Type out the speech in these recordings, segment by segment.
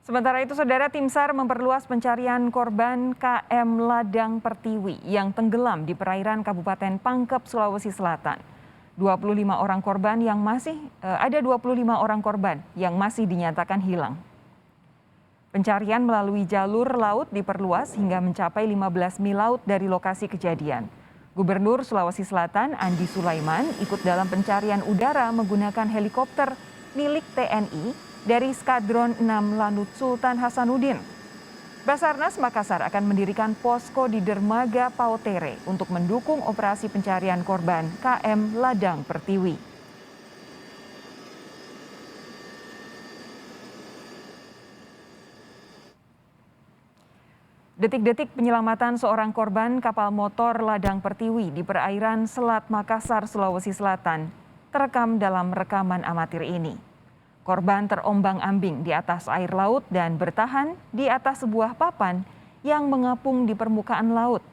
Sementara itu, Saudara, tim SAR memperluas pencarian korban KM Ladang Pertiwi yang tenggelam di perairan Kabupaten Pangkep, Sulawesi Selatan. 25 orang korban yang masih ada 25 orang korban yang masih dinyatakan hilang. Pencarian melalui jalur laut diperluas hingga mencapai 15 mil laut dari lokasi kejadian. Gubernur Sulawesi Selatan Andi Sulaiman ikut dalam pencarian udara menggunakan helikopter milik TNI dari Skadron 6 Lanut Sultan Hasanuddin. Basarnas Makassar akan mendirikan posko di dermaga Pautere untuk mendukung operasi pencarian korban KM Ladang Pertiwi. Detik-detik penyelamatan seorang korban kapal motor Ladang Pertiwi di perairan Selat Makassar, Sulawesi Selatan terekam dalam rekaman amatir ini. Korban terombang-ambing di atas air laut dan bertahan di atas sebuah papan yang mengapung di permukaan laut.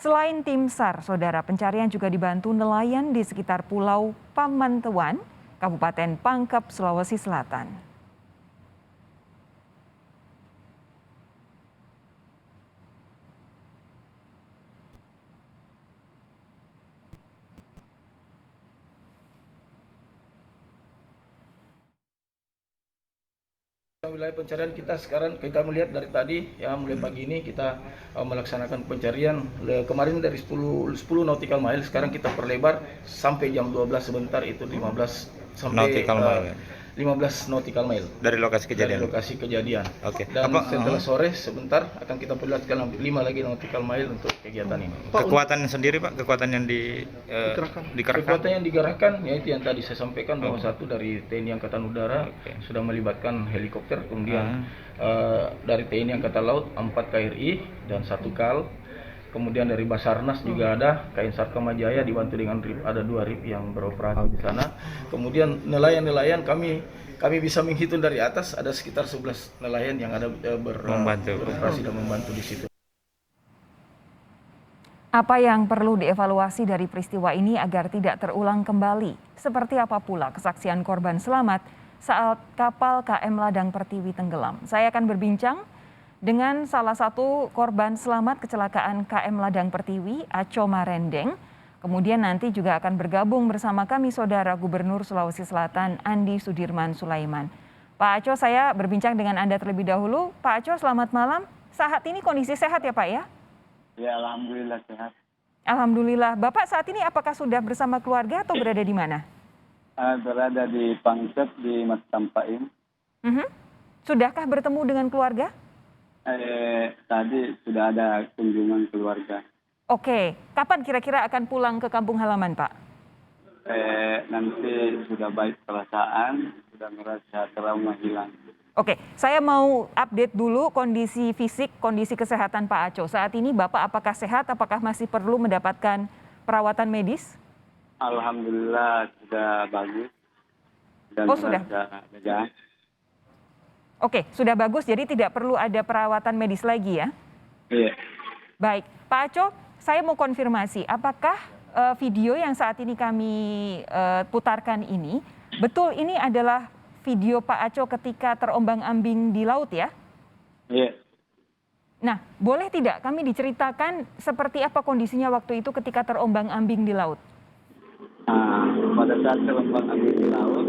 Selain tim SAR, Saudara, pencarian juga dibantu nelayan di sekitar Pulau Pamantuan, Kabupaten Pangkep, Sulawesi Selatan. Wilayah pencarian kita sekarang kita melihat dari tadi ya, mulai pagi ini kita melaksanakan pencarian kemarin dari 10 nautical mile, sekarang kita perlebar sampai jam 12 sebentar, itu 15 sampai nautical mile. 15 nautical mile Dari lokasi kejadian. dari lokasi kejadian. Oke. Dan setelah sore sebentar akan kita perlihatkan 5 lagi nautical mile untuk kegiatan ini. Kekuatan sendiri, Pak, kekuatan yang dikerahkan. Kekuatan yang digerakkan yaitu yang tadi saya sampaikan bahwa satu dari TNI Angkatan Udara sudah melibatkan helikopter, kemudian dari TNI Angkatan Laut 4 KRI dan 1 KAL. Kemudian dari Basarnas juga ada, KN Sarkamajaya dibantu dengan RIP, ada 2 RIP yang beroperasi di sana. Kemudian nelayan kami bisa menghitung dari atas ada sekitar 11 nelayan yang ada beroperasi dan membantu di situ. Apa yang perlu dievaluasi dari peristiwa ini agar tidak terulang kembali? Seperti apa pula kesaksian korban selamat saat kapal KM Ladang Pertiwi tenggelam? Saya akan berbincang dengan salah satu korban selamat kecelakaan KM Ladang Pertiwi, Aco Marendeng. Kemudian nanti juga akan bergabung bersama kami Saudara Gubernur Sulawesi Selatan Andi Sudirman Sulaiman. Pak Aco, saya berbincang dengan Anda terlebih dahulu. Pak Aco, selamat malam. Saat ini kondisi sehat ya Pak ya? Ya, alhamdulillah sehat. Alhamdulillah. Bapak saat ini apakah sudah bersama keluarga atau berada di mana? Berada di Pangkep di Mas Tampain. Sudahkah bertemu dengan keluarga? Tadi sudah ada kunjungan keluarga. Oke, kapan kira-kira akan pulang ke kampung halaman, Pak? Nanti sudah baik perasaan, sudah merasa trauma hilang. Oke, saya mau update dulu kondisi fisik, kondisi kesehatan Pak Aco. Saat ini Bapak apakah sehat, apakah masih perlu mendapatkan perawatan medis? Alhamdulillah sudah bagus. Dan sudah? lega. Oke, sudah bagus, jadi tidak perlu ada perawatan medis lagi ya? Iya. Baik, Pak Aco, saya mau konfirmasi, apakah video yang saat ini kami putarkan ini, betul ini adalah video Pak Aco ketika terombang-ambing di laut ya? Iya. Nah, boleh tidak kami diceritakan seperti apa kondisinya waktu itu ketika terombang-ambing di laut? Pada saat terombang-ambing di laut,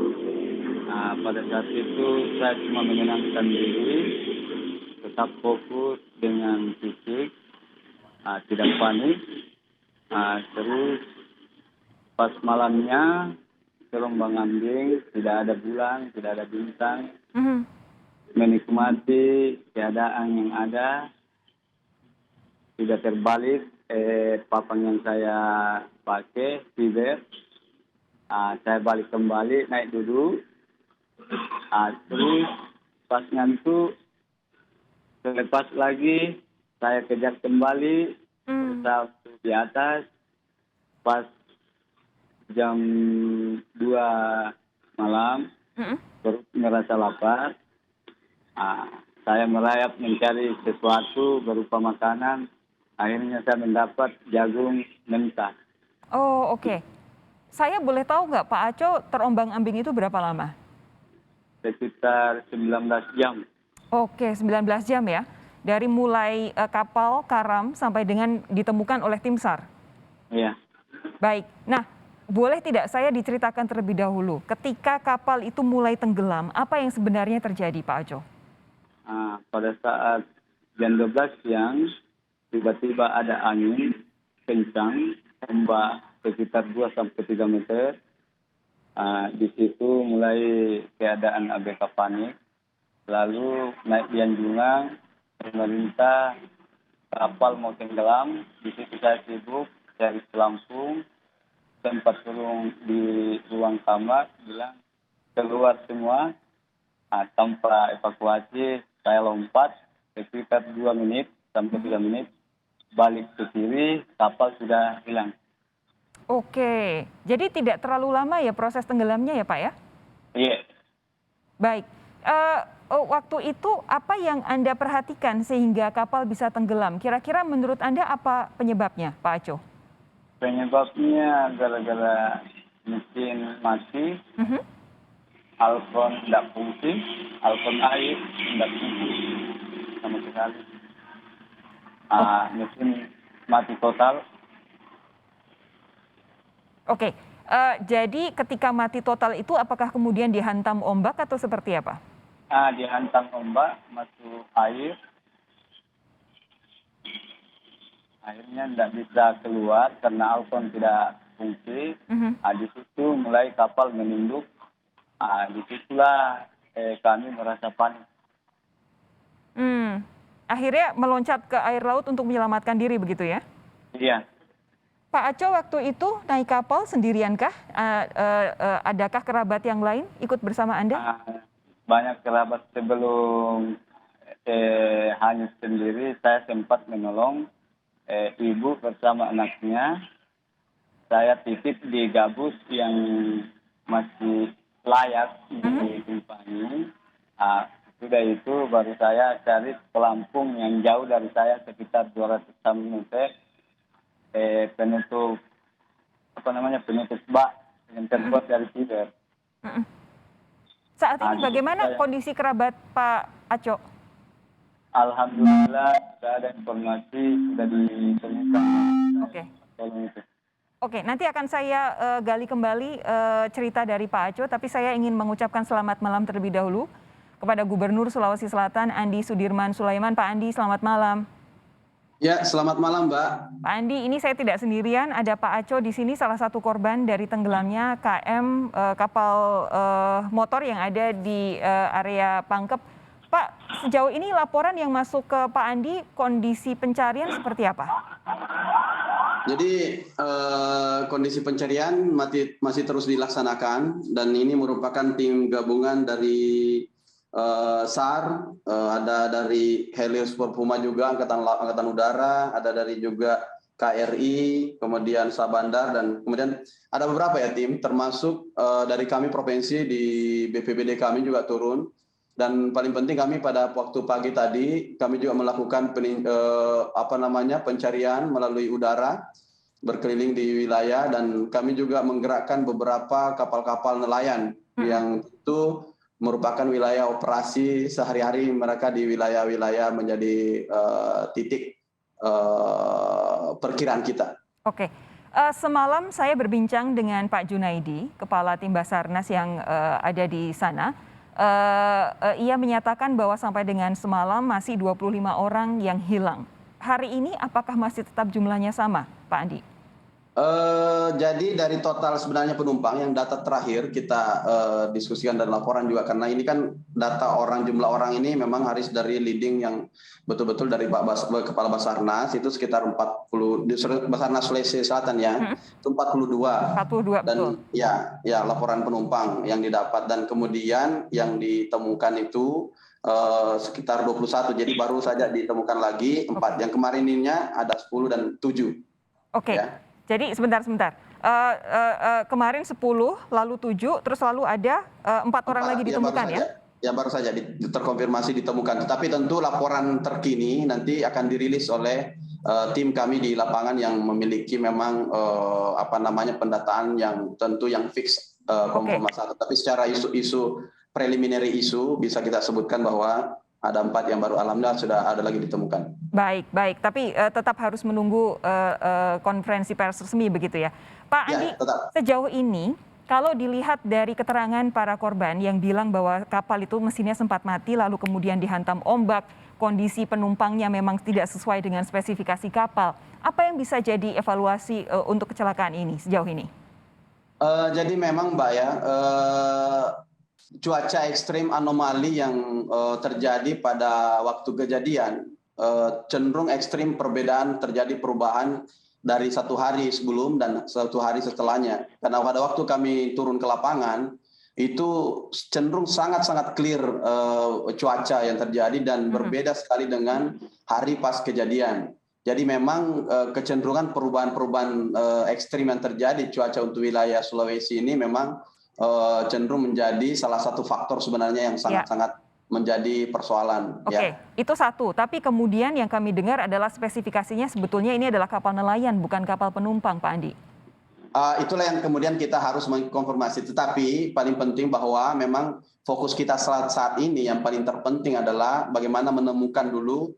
pada saat itu saya cuma menenangkan diri, tetap fokus dengan fisik, tidak panik. Terus pas malamnya terombang-ambing, tidak ada bulan, tidak ada bintang, menikmati keadaan yang ada, tidak terbalik papan yang saya pakai, fiber. Saya balik kembali, naik duduk. Terus pas ngantuk, selepas lagi saya kejar kembali, berusaha di atas. Pas jam 2 malam, perut merasa lapar. Saya merayap mencari sesuatu berupa makanan. Akhirnya saya mendapat jagung mentah. Oh, oke. Saya boleh tahu nggak Pak Aco terombang-ambing itu berapa lama? Sekitar 19 jam. Oke, 19 jam ya? Dari mulai kapal karam sampai dengan ditemukan oleh tim SAR? Iya. Baik. Nah, boleh tidak saya diceritakan terlebih dahulu, ketika kapal itu mulai tenggelam, apa yang sebenarnya terjadi, Pak Aco? Pada saat jam 12 siang, tiba-tiba ada angin kencang, ombak sekitar 2 sampai 3 meter. Di situ mulai keadaan ABK panik. Lalu naik di Anjungan, pemerintah kapal mau tenggelam. Di situ saya sibuk cari pelampung, sempat turun di ruang kamar, bilang keluar semua. Tanpa evakuasi, saya lompat sekitar 2 menit sampai 3 menit, balik ke kiri, kapal sudah hilang. Oke, jadi tidak terlalu lama ya proses tenggelamnya ya, Pak ya? Iya. Baik. Waktu itu apa yang Anda perhatikan sehingga kapal bisa tenggelam? Kira-kira menurut Anda apa penyebabnya, Pak Aco? Penyebabnya gara-gara mesin mati, Mhm. alkon tidak fungsi, alkon air tidak fungsi sama sekali. Mesin mati total. Oke, jadi ketika mati total itu apakah kemudian dihantam ombak atau seperti apa? Dihantam ombak, masuk air. Akhirnya tidak bisa keluar karena alkon tidak fungsi. Mhm. Di situ mulai kapal menunduk. Disitulah kami merasa panik. Akhirnya meloncat ke air laut untuk menyelamatkan diri begitu ya? Iya. Pak Aco waktu itu naik kapal sendiriankah? Adakah kerabat yang lain ikut bersama Anda? Banyak kerabat sebelum hanyut sendiri, saya sempat menolong ibu bersama anaknya. Saya titip di gabus yang masih layak ditumpangi. Sudah itu baru saya cari pelampung yang jauh dari saya sekitar 200 meter. Penutup penutup bak yang terbuat dari fiber. Saat ini bagaimana kondisi kerabat Pak Aco? Alhamdulillah sudah ada informasi, sudah ditemukan. Oke. Oke, nanti akan saya gali kembali cerita dari Pak Aco, tapi saya ingin mengucapkan selamat malam terlebih dahulu kepada Gubernur Sulawesi Selatan Andi Sudirman Sulaiman. Pak Andi, selamat malam. Ya, selamat malam, Mbak. Pak Andi, ini saya tidak sendirian, ada Pak Aco di sini, salah satu korban dari tenggelamnya KM kapal motor yang ada di area Pangkep. Pak, sejauh ini laporan yang masuk ke Pak Andi, kondisi pencarian seperti apa? Jadi kondisi pencarian masih terus dilaksanakan dan ini merupakan tim gabungan dari SAR, ada dari Helios Puma juga Angkatan Udara, ada dari juga KRI, kemudian Sabandar, dan kemudian ada beberapa ya tim, termasuk dari kami provinsi di BPBD kami juga turun. Dan paling penting kami pada waktu pagi tadi kami juga melakukan pencarian melalui udara berkeliling di wilayah, dan kami juga menggerakkan beberapa kapal-kapal nelayan yang itu merupakan wilayah operasi sehari-hari mereka di wilayah-wilayah menjadi titik perkiraan kita. Oke. Semalam saya berbincang dengan Pak Junaidi, Kepala Tim Basarnas yang ada di sana. Ia menyatakan bahwa sampai dengan semalam masih 25 orang yang hilang. Hari ini apakah masih tetap jumlahnya sama, Pak Andi? Jadi dari total sebenarnya penumpang yang data terakhir kita diskusikan dan laporan juga, karena ini kan data jumlah orang ini memang harus dari leading yang betul-betul dari Kepala Basarnas itu sekitar 40 di Basarnas Sulawesi Selatan ya, itu 42. 42 dan betul. Ya laporan penumpang yang didapat, dan kemudian yang ditemukan itu sekitar 21, jadi baru saja ditemukan lagi 4. Yang kemarin ininya ada 10 dan 7. Oke. Ya. Jadi sebentar. Kemarin 10, lalu 7, terus lalu ada 4 orang lagi ditemukan ya? Ya baru saja terkonfirmasi ditemukan. Tetapi tentu laporan terkini nanti akan dirilis oleh tim kami di lapangan yang memiliki memang pendataan yang tentu yang fix konfirmasi. Tapi secara isu preliminary isu bisa kita sebutkan bahwa Ada 4 yang baru alhamdulillah sudah ada lagi ditemukan. Baik, baik. Tapi tetap harus menunggu konferensi pers resmi begitu ya. Pak Ya, Andi, tetap. sejauh ini kalau dilihat dari keterangan para korban yang bilang bahwa kapal itu mesinnya sempat mati lalu kemudian dihantam ombak, kondisi penumpangnya memang tidak sesuai dengan spesifikasi kapal. Apa yang bisa jadi evaluasi untuk kecelakaan ini sejauh ini? Jadi memang Mbak ya, cuaca ekstrim anomali yang terjadi pada waktu kejadian cenderung ekstrim, perbedaan terjadi perubahan dari 1 hari sebelum dan 1 hari setelahnya. Karena pada waktu kami turun ke lapangan itu cenderung sangat-sangat clear cuaca yang terjadi dan berbeda sekali dengan hari pas kejadian. Jadi memang kecenderungan perubahan-perubahan ekstrim yang terjadi cuaca untuk wilayah Sulawesi ini memang cenderung menjadi salah satu faktor sebenarnya yang sangat-sangat menjadi persoalan. Oke, itu satu. Tapi kemudian yang kami dengar adalah spesifikasinya sebetulnya ini adalah kapal nelayan, bukan kapal penumpang, Pak Andi. Itulah yang kemudian kita harus mengkonfirmasi. Tetapi paling penting bahwa memang fokus kita saat ini yang paling terpenting adalah bagaimana menemukan dulu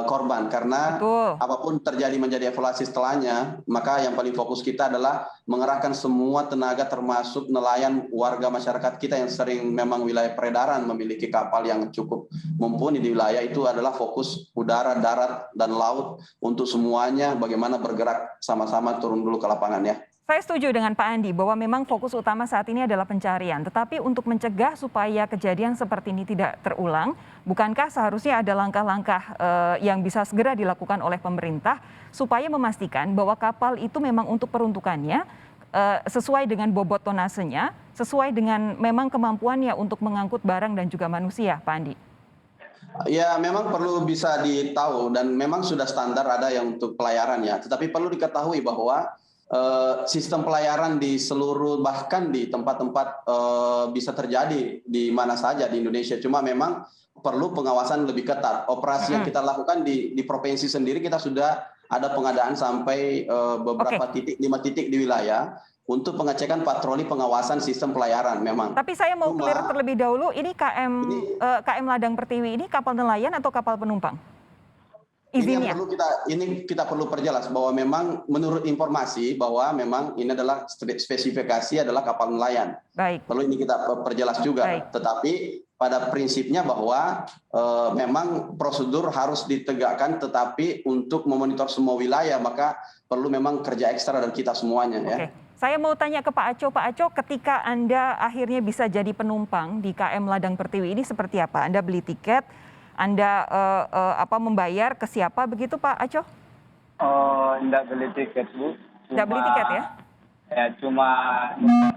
korban. Karena apapun terjadi menjadi evaluasi setelahnya, maka yang paling fokus kita adalah mengerahkan semua tenaga termasuk nelayan warga masyarakat kita yang sering memang wilayah peredaran memiliki kapal yang cukup mumpuni di wilayah itu adalah fokus udara, darat, dan laut untuk semuanya bagaimana bergerak sama-sama turun dulu ke lapangan ya. Saya setuju dengan Pak Andi bahwa memang fokus utama saat ini adalah pencarian. Tetapi untuk mencegah supaya kejadian seperti ini tidak terulang, bukankah seharusnya ada langkah-langkah yang bisa segera dilakukan oleh pemerintah supaya memastikan bahwa kapal itu memang untuk peruntukannya sesuai dengan bobot tonasenya, sesuai dengan memang kemampuannya untuk mengangkut barang dan juga manusia, Pak Andi? Ya memang perlu bisa ditahu dan memang sudah standar ada yang untuk pelayaran ya. Tetapi perlu diketahui bahwa sistem pelayaran di seluruh bahkan di tempat-tempat bisa terjadi di mana saja di Indonesia. Cuma memang perlu pengawasan lebih ketat. Operasi yang kita lakukan di provinsi sendiri kita sudah ada pengadaan sampai beberapa titik, 5 titik di wilayah untuk pengecekan patroli pengawasan sistem pelayaran memang. Tapi saya mau clear terlebih dahulu, ini KM Ladang Pertiwi ini kapal nelayan atau kapal penumpang? Izinnya. Ini kita perlu perjelas bahwa memang menurut informasi bahwa memang ini adalah spesifikasi adalah kapal nelayan. Baik. Perlu ini kita perjelas juga. Baik. Tetapi pada prinsipnya bahwa memang prosedur harus ditegakkan, tetapi untuk memonitor semua wilayah maka perlu memang kerja ekstra dari kita semuanya. Ya. Saya mau tanya ke Pak Aco. Pak Aco, ketika Anda akhirnya bisa jadi penumpang di KM Ladang Pertiwi ini seperti apa? Anda beli tiket? Anda membayar ke siapa begitu Pak Aco? Tidak beli tiket Bu. Tidak beli tiket ya? Ya cuma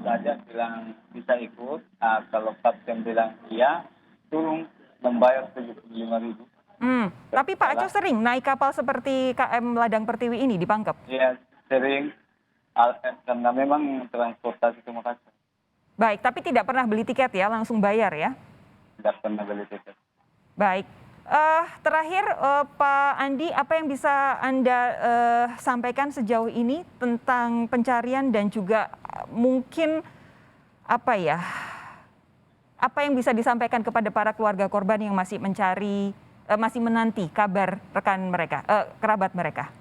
saja bilang bisa ikut. Kalau kapten bilang iya, turun membayar 75.000. Tapi Pak Aco sering naik kapal seperti KM Ladang Pertiwi ini di Pangkep? Iya sering, karena memang transportasi ke Makassar. Baik, tapi tidak pernah beli tiket ya, langsung bayar ya? Tidak pernah beli tiket. Baik, terakhir Pak Andi, apa yang bisa Anda sampaikan sejauh ini tentang pencarian dan juga mungkin apa yang bisa disampaikan kepada para keluarga korban yang masih mencari, masih menanti kabar rekan mereka, kerabat mereka?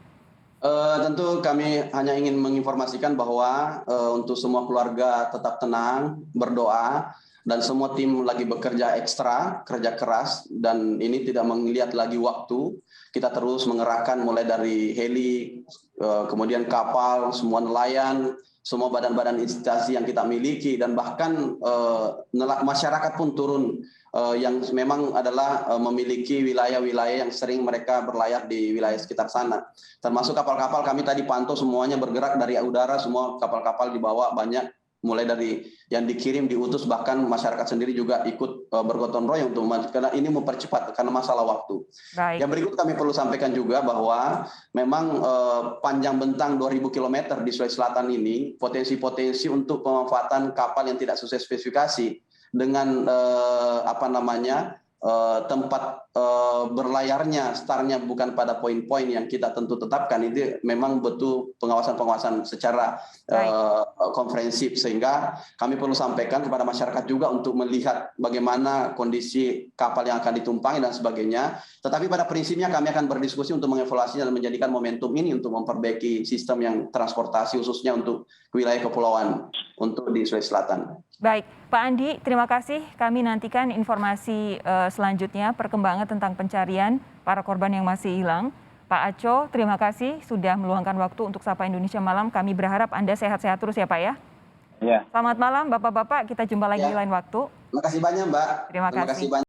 Tentu kami hanya ingin menginformasikan bahwa untuk semua keluarga tetap tenang, berdoa. Dan semua tim lagi bekerja ekstra, kerja keras, dan ini tidak melihat lagi waktu. Kita terus mengerahkan mulai dari heli, kemudian kapal, semua nelayan, semua badan-badan instansi yang kita miliki, dan bahkan masyarakat pun turun yang memang adalah memiliki wilayah-wilayah yang sering mereka berlayar di wilayah sekitar sana. Termasuk kapal-kapal kami tadi pantau semuanya bergerak dari udara, semua kapal-kapal dibawa banyak. Mulai dari yang dikirim, diutus, bahkan masyarakat sendiri juga ikut bergotong royong untuk karena ini mempercepat karena masalah waktu. Baik. Yang berikut kami perlu sampaikan juga bahwa memang panjang bentang 2.000 km di Sulawesi Selatan ini potensi-potensi untuk pemanfaatan kapal yang tidak sesuai spesifikasi dengan tempat berlayarnya startnya bukan pada poin-poin yang kita tentu tetapkan, itu memang butuh pengawasan secara komprehensif, sehingga kami perlu sampaikan kepada masyarakat juga untuk melihat bagaimana kondisi kapal yang akan ditumpangi dan sebagainya. Tetapi pada prinsipnya kami akan berdiskusi untuk mengevaluasinya dan menjadikan momentum ini untuk memperbaiki sistem yang transportasi khususnya untuk wilayah kepulauan untuk di Sulawesi Selatan. Baik, Pak Andi, terima kasih. Kami nantikan informasi selanjutnya perkembangan tentang pencarian para korban yang masih hilang. Pak Aco, terima kasih sudah meluangkan waktu untuk Sapa Indonesia Malam. Kami berharap Anda sehat-sehat terus ya Pak ya. Ya. Selamat malam Bapak-Bapak, kita jumpa lagi di lain waktu. Terima kasih banyak Mbak. Terima kasih. banyak.